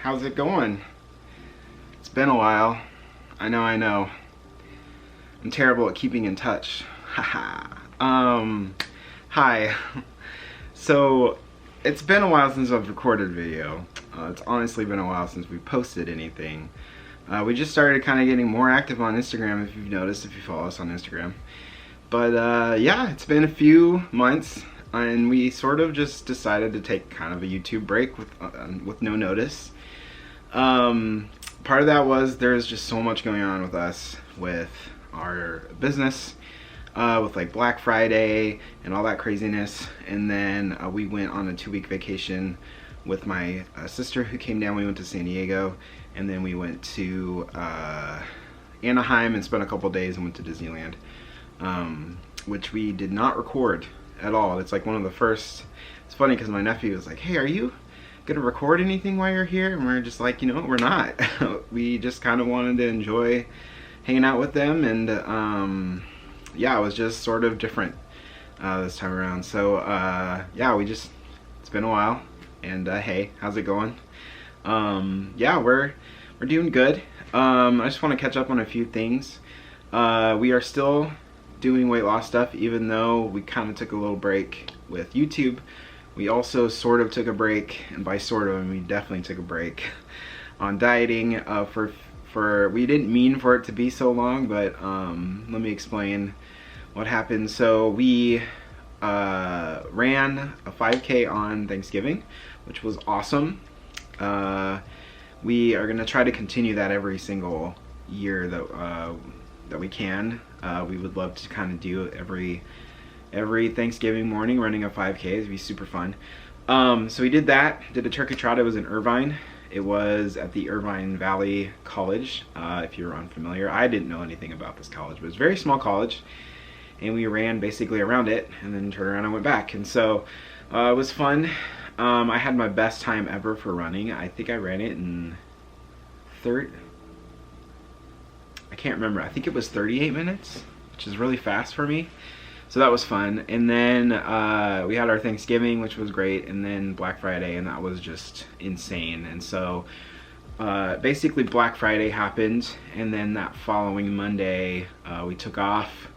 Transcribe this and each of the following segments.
how's it going? It's been a while. I know. I'm terrible at keeping in touch. Haha. Hi. So, it's been a while since I've recorded a video. It's honestly been a while since we posted anything. We just started kind of getting more active on Instagram, if you've noticed, if you follow us on Instagram. But yeah, it's been a few months, and we sort of just decided to take kind of a YouTube break with no notice. Part of that was there's just so much going on with us, with our business, with like Black Friday and all that craziness. And then we went on a 2-week vacation with my sister who came down. We went to San Diego, and then we went to Anaheim and spent a couple days and went to Disneyland, which we did not record at all. It's like one of the first. It's funny because my nephew was like, hey, are you gonna record anything while you're here? And we're just like, you know, we're not. We just kind of wanted to enjoy hanging out with them, and yeah, it was just sort of different this time around. So yeah, it's been a while, and hey, how's it going? Yeah, we're doing good. I just want to catch up on a few things. We are still doing weight loss stuff, even though we kind of took a little break with YouTube. We also sort of took a break, and by sort of I mean we definitely took a break on dieting for we didn't mean for it to be so long, but let me explain what happened. So we ran a 5K on Thanksgiving, which was awesome. We are gonna try to continue that every single year that we can. We would love to kind of do every Thanksgiving morning running a 5K. It'd be super fun. So we did that, did a turkey trot. It was in Irvine. It was at the Irvine Valley College, if you're unfamiliar. I didn't know anything about this college, but it's a very small college, and we ran basically around it and then turned around and went back. And so it was fun. I had my best time ever for running. I think I ran it in I can't remember. I think it was 38 minutes, which is really fast for me. So that was fun. And then we had our Thanksgiving, which was great, and then Black Friday, and that was just insane. And so basically Black Friday happened, and then that following Monday we took off.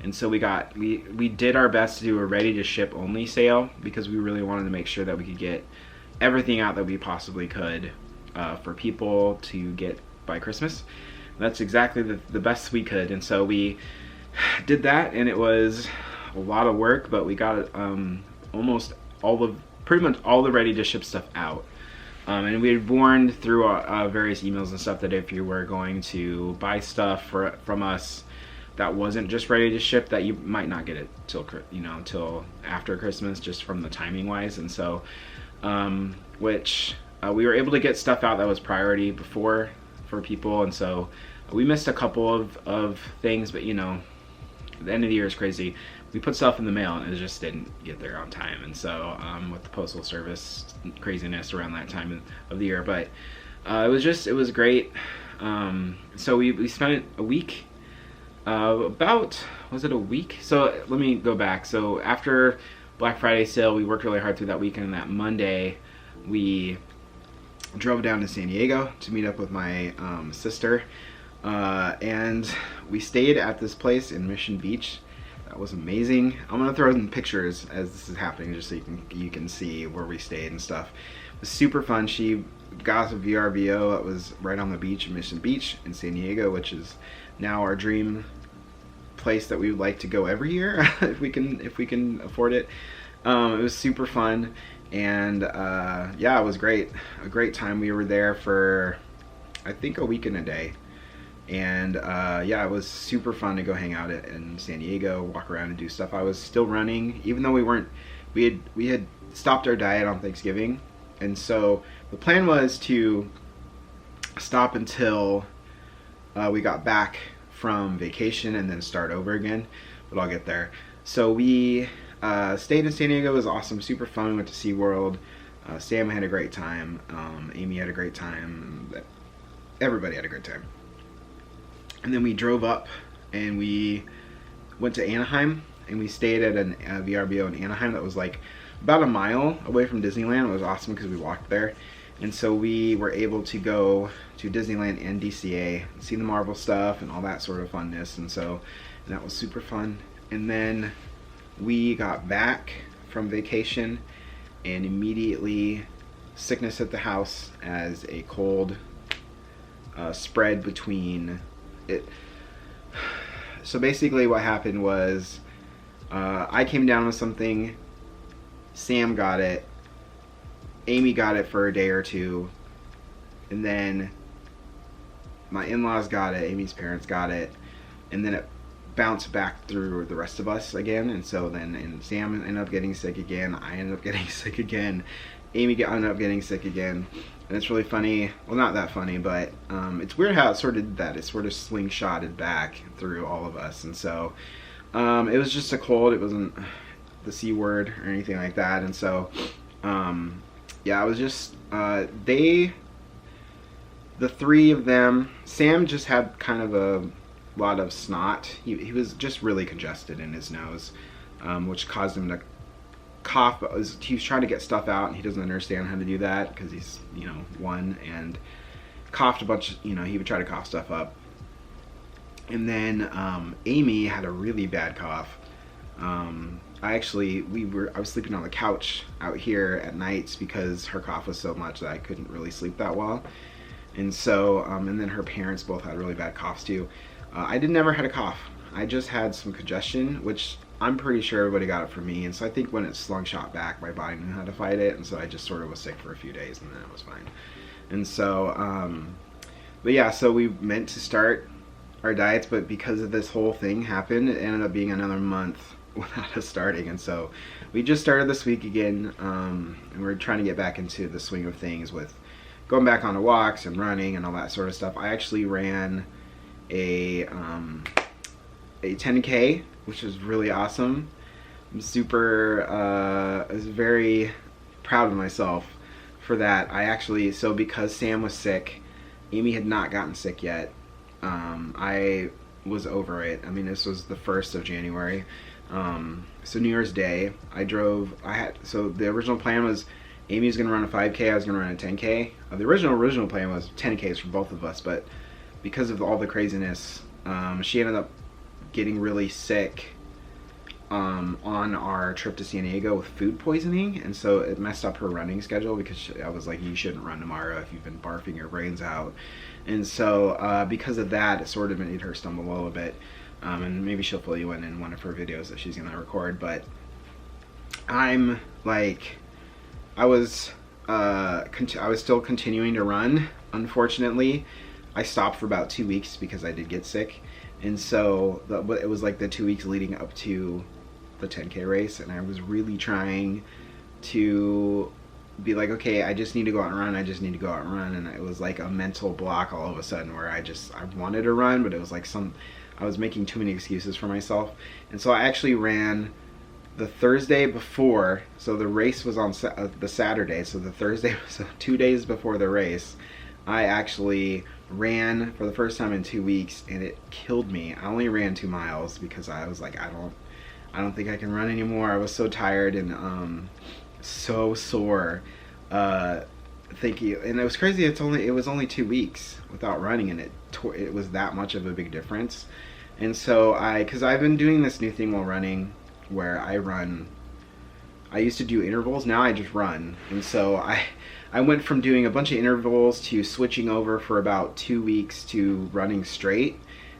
And so we did our best to do a ready to ship only sale, because we really wanted to make sure that we could get everything out that we possibly could for people to get by Christmas. That's exactly the best we could. And so we did that, and it was a lot of work, but we got almost pretty much all the ready to ship stuff out. And we had warned through various emails and stuff that if you were going to buy stuff from us that wasn't just ready to ship, that you might not get it till after Christmas, just from the timing wise. And so which we were able to get stuff out that was priority before for people. And so we missed a couple of things, but you know, the end of the year is crazy. We put stuff in the mail and it just didn't get there on time. And so with the postal service craziness around that time of the year, but it was great. So we spent a week, was it a week? So let me go back. So after Black Friday sale, we worked really hard through that weekend, and that Monday we drove down to San Diego to meet up with my sister, and we stayed at this place in Mission Beach. That was amazing. I'm gonna throw in pictures as this is happening, just so you can see where we stayed and stuff. It was super fun. She got us a VRBO that was right on the beach in Mission Beach in San Diego, which is now our dream place that we would like to go every year if we can afford it. It was super fun. And yeah, it was great. A great time. We were there for I think a week and a day. And yeah, it was super fun to go hang out in San Diego, walk around and do stuff. I was still running, even though we had stopped our diet on Thanksgiving. And so the plan was to stop until we got back from vacation and then start over again, but I'll get there. So we stayed in San Diego. It was awesome, super fun. We went to SeaWorld. Sam had a great time. Amy had a great time. Everybody had a great time. And then we drove up and we went to Anaheim, and we stayed at a VRBO in Anaheim that was like about a mile away from Disneyland. It was awesome because we walked there. And so we were able to go to Disneyland and DCA, see the Marvel stuff and all that sort of funness. And that was super fun. And then we got back from vacation and immediately sickness at the house as a cold spread between it. So basically what happened was I came down with something, Sam got it, Amy got it for a day or two, and then my in-laws got it, Amy's parents got it, and then it bounced back through the rest of us again. And Sam ended up getting sick again, I ended up getting sick again, Amy ended up getting sick again. And it's really funny, well, not that funny, but it's weird how it sort of did that. It sort of slingshotted back through all of us. And so it was just a cold. It wasn't the C word or anything like that. And so yeah, it was just the three of them. Sam just had kind of a lot of snot. He was just really congested in his nose, which caused him to cough. He was trying to get stuff out and he doesn't understand how to do that because he's, you know, one, and coughed a bunch. You know, he would try to cough stuff up. And then Amy had a really bad cough. I was sleeping on the couch out here at nights because her cough was so much that I couldn't really sleep that well. And so and then her parents both had really bad coughs too. I never had a cough. I just had some congestion, which I'm pretty sure everybody got it from me. And so I think when it slungshot back, my body knew how to fight it. And so I just sort of was sick for a few days and then it was fine. And so, but yeah, so we meant to start our diets, but because of this whole thing happened, it ended up being another month without us starting. And so we just started this week again, and we're trying to get back into the swing of things with going back on the walks and running and all that sort of stuff. I actually ran a 10K, which was really awesome. I'm I was very proud of myself for that. So because Sam was sick, Amy had not gotten sick yet. I was over it. I mean, this was the 1st of January. So New Year's Day, so the original plan was Amy was going to run a 5K, I was going to run a 10K. The original plan was 10Ks for both of us, but because of all the craziness, she ended up getting really sick on our trip to San Diego with food poisoning, and so it messed up her running schedule because I was like, you shouldn't run tomorrow if you've been barfing your brains out. And so because of that, it sort of made her stumble a little bit, and maybe she'll fill you in one of her videos that she's gonna record. But I was still continuing to run. Unfortunately, I stopped for about 2 weeks because I did get sick. And so it was like the 2 weeks leading up to the 10K race, and I was really trying to be like, okay, I just need to go out and run, and it was like a mental block all of a sudden where I wanted to run, but it was like I was making too many excuses for myself. And so I actually ran the Thursday before, so the race was on the Saturday, so the Thursday was 2 days before the race. I actually ran for the first time in 2 weeks, and it killed me. I only ran 2 miles because I was like, I don't think I can run anymore. I was so tired and so sore. Thank you. And it was crazy. It was only 2 weeks without running, and it was that much of a big difference. And so because I've been doing this new thing while running, where I used to do intervals. Now I just run, and so I went from doing a bunch of intervals to switching over for about 2 weeks to running straight,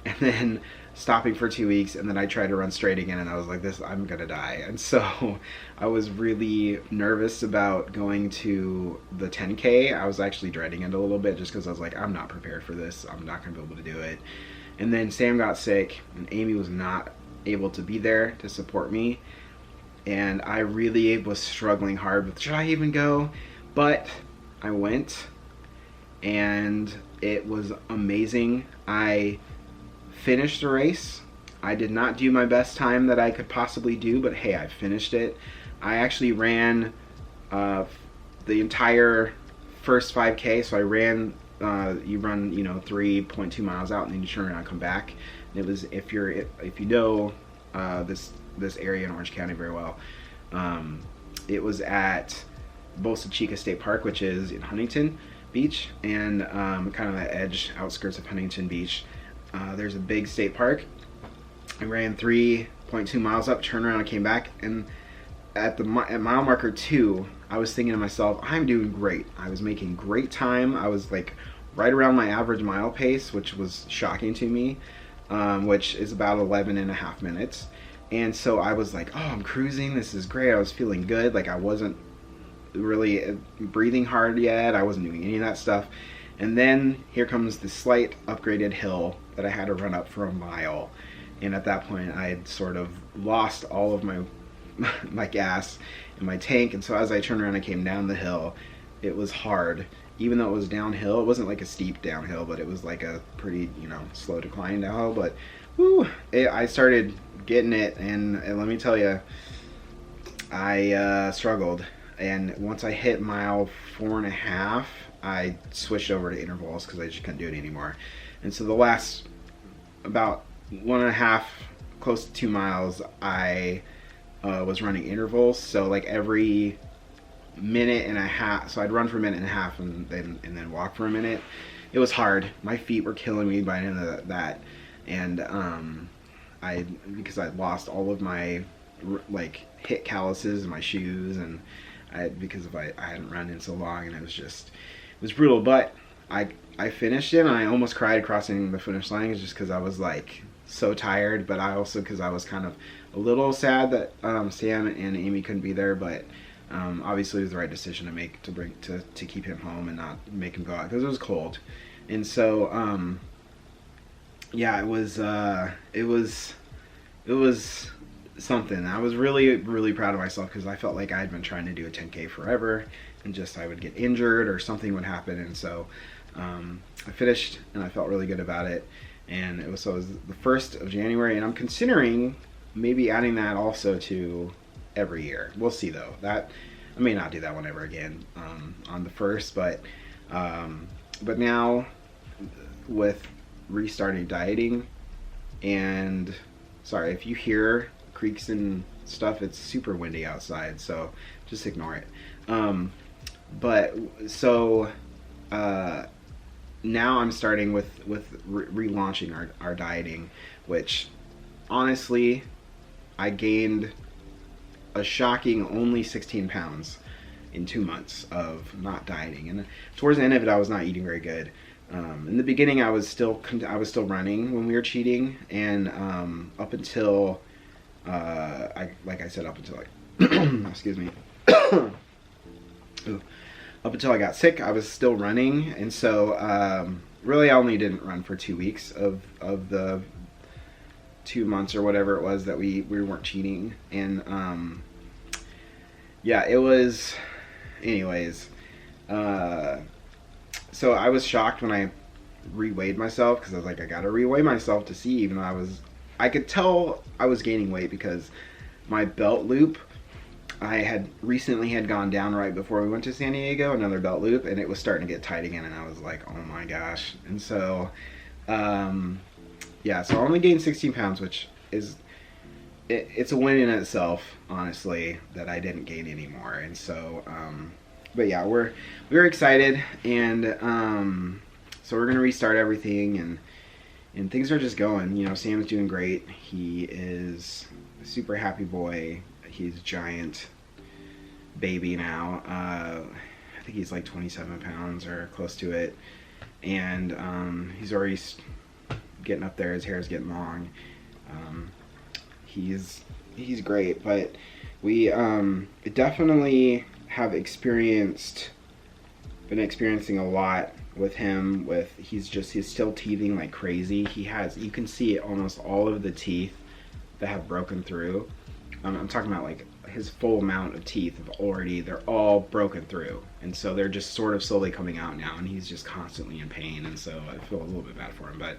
and then stopping for 2 weeks, and then I tried to run straight again, and I was like, I'm gonna die. And so I was really nervous about going to the 10K. I was actually dreading it a little bit just because I was like, I'm not prepared for this. I'm not gonna be able to do it. And then Sam got sick, and Amy was not able to be there to support me, and I really was struggling hard with, should I even go? But I went, and it was amazing. I finished the race. I did not do my best time that I could possibly do, but hey, I finished it. I actually ran the entire first 5K. So I ran, you run, 3.2 miles out, and then you turn around and come back. And it was, if you know this area in Orange County very well, it was at Bolsa Chica State Park, which is in Huntington Beach, and kind of the edge outskirts of Huntington Beach. There's a big state park. I ran 3.2 miles up, turned around and came back, and at mile marker 2, I was thinking to myself, I'm doing great. I was making great time. I was like right around my average mile pace, which was shocking to me, which is about 11.5 minutes. And so I was like, oh, I'm cruising. This is great. I was feeling good. Like, I wasn't really breathing hard yet. I wasn't doing any of that stuff. And then here comes the slight upgraded hill that I had to run up for a mile. And at that point, I had sort of lost all of my gas in my tank. And so as I turned around and came down the hill, it was hard. Even though it was downhill, it wasn't like a steep downhill, but it was like a pretty, slow decline downhill. But whew, I started getting it, and let me tell you, I struggled. And once I hit mile 4.5, I switched over to intervals because I just couldn't do it anymore. And so the last about 1.5, close to 2 miles, I was running intervals. So like every minute and a half, so I'd run for a minute and a half and then walk for a minute. It was hard. My feet were killing me by the end of that, and because I'd lost all of my like hit calluses in my shoes, and because I hadn't run in so long, and it was brutal. But I finished it, and I almost cried crossing the finish line, just because I was like so tired, but I also because I was kind of a little sad that Sam and Amy couldn't be there, but obviously it was the right decision to make to keep him home and not make him go out because it was cold. And so yeah, it was something. I was really proud of myself because I felt like I had been trying to do a 10K forever, and just I would get injured or something would happen. And so I finished, and I felt really good about it. And it was the 1st of January, and I'm considering maybe adding that also to every year. We'll see though. That I may not do that one ever again on the 1st, but now with restarting dieting, and sorry if you hear creaks and stuff, it's super windy outside, so just ignore it. But so now I'm starting with relaunching our dieting, which honestly I gained a shocking only 16 pounds in 2 months of not dieting. And towards the end of it, I was not eating very good. In the beginning, I was still running when we were cheating, and up until excuse me, up until I got sick, I was still running. And so really, I only didn't run for 2 weeks of the 2 months or whatever it was that we weren't cheating. And yeah, it was, anyways, so I was shocked when I reweighed myself, because I was like, I gotta reweigh myself to see, even though I could tell I was gaining weight, because my belt loop, I had recently gone down right before we went to San Diego, another belt loop, and it was starting to get tight again, and I was like, oh my gosh. And so yeah, so I only gained 16 pounds, which is, it's a win in itself, honestly, that I didn't gain any more. And so but yeah, we're excited, and so we're gonna restart everything, and things are just going. Sam's doing great. He is a super happy boy. He's a giant baby now. I think he's like 27 pounds or close to it, and he's already getting up there. His hair's getting long. He's great, but we definitely have been experiencing a lot with him. He's still teething like crazy. You can see almost all of the teeth that have broken through. I'm talking about like his full amount of teeth they're all broken through, and so they're just sort of slowly coming out now, and he's just constantly in pain. And so I feel a little bit bad for him, but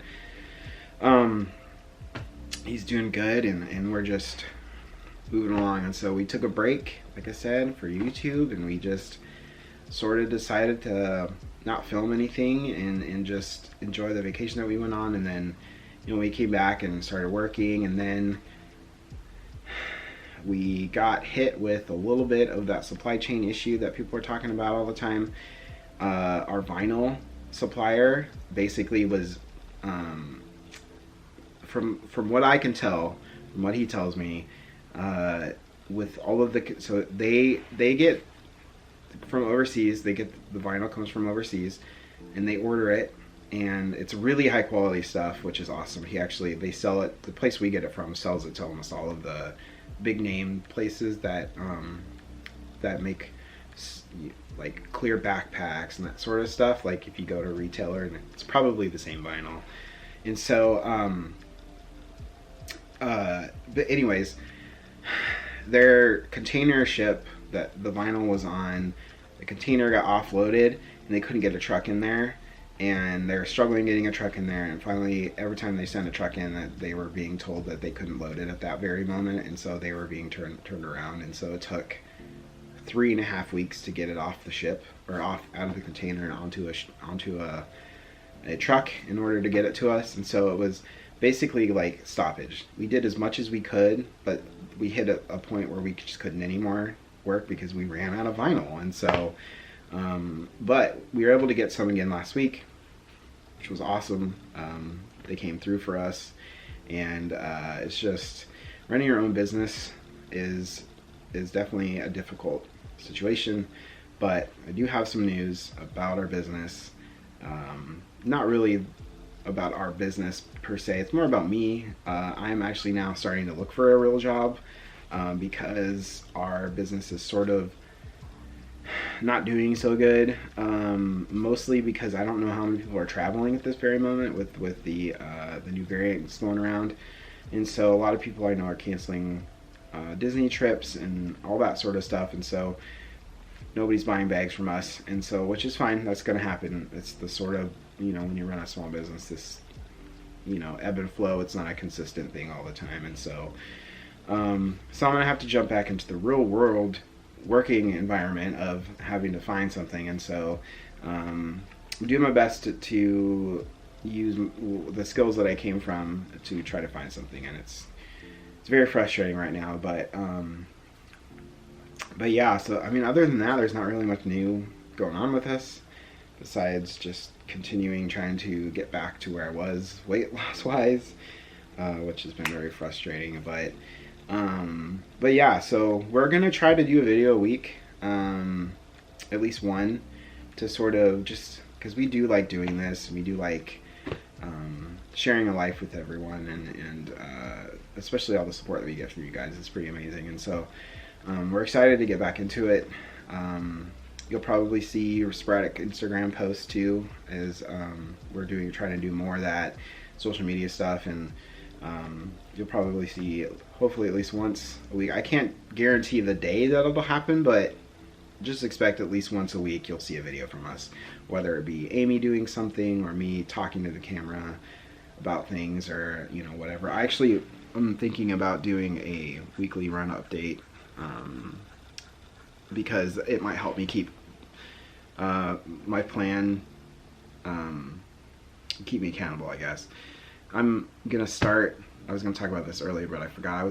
he's doing good, and we're just moving along. And so we took a break, like I said, for YouTube, and we just sort of decided to not film anything and just enjoy the vacation that we went on. And then we came back and started working, and then we got hit with a little bit of that supply chain issue that people are talking about all the time. Our vinyl supplier basically was, from what I can tell, from what he tells me, with all of the, so they get from overseas, they get the vinyl comes from overseas, and they order it, and it's really high quality stuff, which is awesome. They sell it, the place we get it from sells it to almost all of the big name places that make like clear backpacks and that sort of stuff. Like if you go to a retailer, and it's probably the same vinyl. And so but anyways, their container ship that the vinyl was on, the container got offloaded and they couldn't get a truck in there, and they were struggling getting a truck in there, and finally every time they sent a truck in, that they were being told that they couldn't load it at that very moment, and so they were being turned around. And so it took 3.5 weeks to get it off the ship, or out of the container and onto a truck in order to get it to us. And so it was basically like stoppage. We did as much as we could, but we hit a point where we just couldn't anymore work because we ran out of vinyl. And so but we were able to get some again last week, which was awesome. They came through for us, and it's just, running your own business is definitely a difficult situation. But I do have some news about our business. Not really about our business per se, it's more about me. I'm actually now starting to look for a real job, because our business is sort of not doing so good, mostly because I don't know how many people are traveling at this very moment with the new variants going around. And so a lot of people I know are canceling Disney trips and all that sort of stuff, and so nobody's buying bags from us, and so, which is fine, that's going to happen. It's the sort of, when you run a small business, this, ebb and flow, it's not a consistent thing all the time. And so I'm going to have to jump back into the real world working environment of having to find something. And so I'm doing my best to use the skills that I came from to try to find something, and it's very frustrating right now, but yeah, so I mean, other than that, there's not really much new going on with us besides just continuing trying to get back to where I was weight loss wise, which has been very frustrating. But yeah, so we're gonna try to do a video a week, at least one, to sort of, just because we do like doing this, we do like sharing a life with everyone, and especially all the support that we get from you guys. It's pretty amazing. And so we're excited to get back into it. You'll probably see sporadic Instagram posts too, as we're trying to do more of that social media stuff, and you'll probably see, hopefully, at least once a week. I can't guarantee the day that it'll happen, but just expect at least once a week you'll see a video from us, whether it be Amy doing something or me talking to the camera about things, or whatever. I'm thinking about doing a weekly run update, because it might help me keep my plan, keep me accountable, I guess. I'm gonna start, I was gonna talk about this earlier, but I forgot.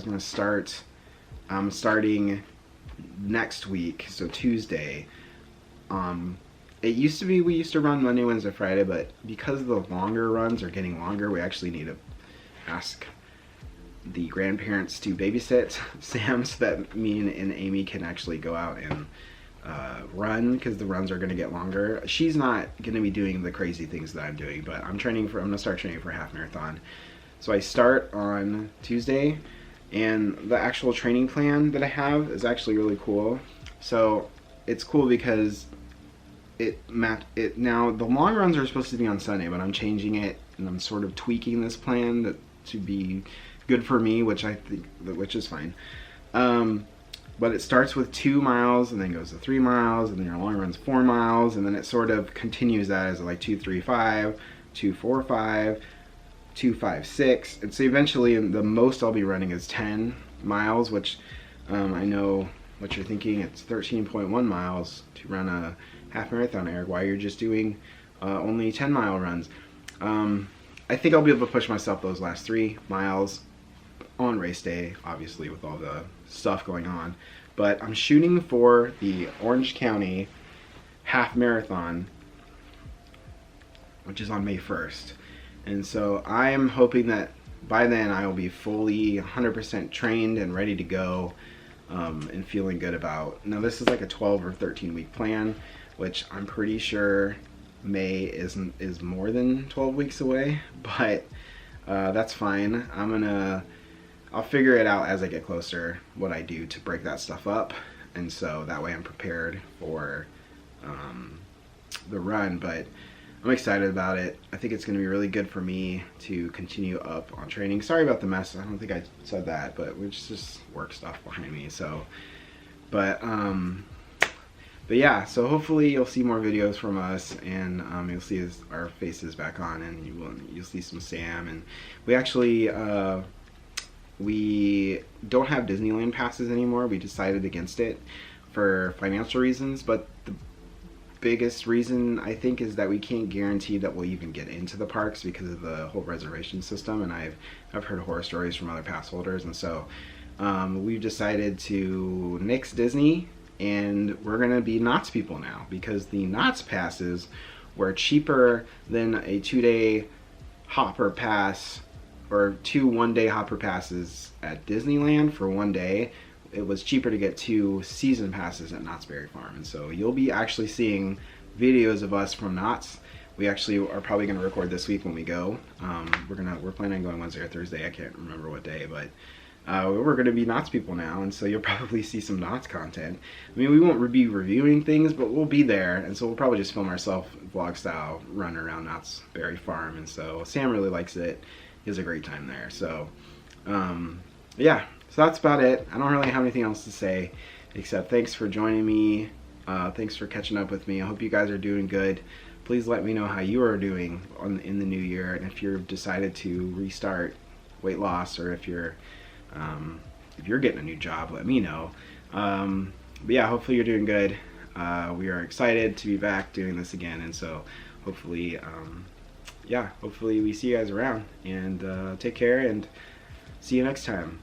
I'm starting next week, so Tuesday. It used to be we used to run Monday, Wednesday, Friday, but because the longer runs are getting longer, we actually need to ask the grandparents to babysit Sam, so that me and Amy can actually go out and run, because the runs are going to get longer. She's not going to be doing the crazy things that I'm doing, but I'm going to start training for a half marathon. So I start on Tuesday, and the actual training plan that I have is actually really cool. So it's cool because now the long runs are supposed to be on Sunday, but I'm changing it, and I'm sort of tweaking this plan to be good for me, which is fine. But it starts with 2 miles, and then goes to 3 miles, and then your long run's 4 miles, and then it sort of continues that as like 2, 3, 5, 2, 4, 5, 2, 5, 6, and so eventually the most I'll be running is 10 miles, which I know what you're thinking. It's 13.1 miles to run a half marathon, Eric. Why you're just doing only 10-mile runs? I think I'll be able to push myself those last 3 miles. on race day, obviously with all the stuff going on. But I'm shooting for the Orange County half marathon, which is on May 1st. And so I'm hoping that by then I will be fully 100% trained and ready to go, and feeling good about. Now this is like a 12 or 13 week plan, which I'm pretty sure May is more than 12 weeks away, but that's fine. I'll figure it out as I get closer, what I do to break that stuff up, and so that way I'm prepared for the run. But I'm excited about it. I think it's going to be really good for me to continue up on training. Sorry about the mess. I don't think I said that, but it's just work stuff behind me. So, but yeah. So hopefully you'll see more videos from us, and you'll see our faces back on, and you'll see some Sam. And we actually we don't have Disneyland passes anymore. We decided against it for financial reasons, but the biggest reason I think is that we can't guarantee that we'll even get into the parks because of the whole reservation system, and I've heard horror stories from other pass holders, and so we've decided to nix Disney, and we're gonna be Knott's people now, because the Knott's passes were cheaper than a 2-day hopper pass or 2 one-day hopper passes at Disneyland for 1 day. It was cheaper to get 2 season passes at Knott's Berry Farm, and so you'll be actually seeing videos of us from Knott's. We actually are probably going to record this week when we go. We're planning on going Wednesday or Thursday. I can't remember what day, but we're going to be Knott's people now, and so you'll probably see some Knott's content. I mean, we won't be reviewing things, but we'll be there, and so we'll probably just film ourselves vlog style run around Knott's Berry Farm, and so Sam really likes it. He has a great time there. So yeah. So that's about it. I don't really have anything else to say, except thanks for joining me. Thanks for catching up with me. I hope you guys are doing good. Please let me know how you are doing in the new year, and if you've decided to restart weight loss, or if you're getting a new job, let me know. But yeah, hopefully you're doing good. We are excited to be back doing this again, and so hopefully, yeah, hopefully we see you guys around, and take care, and see you next time.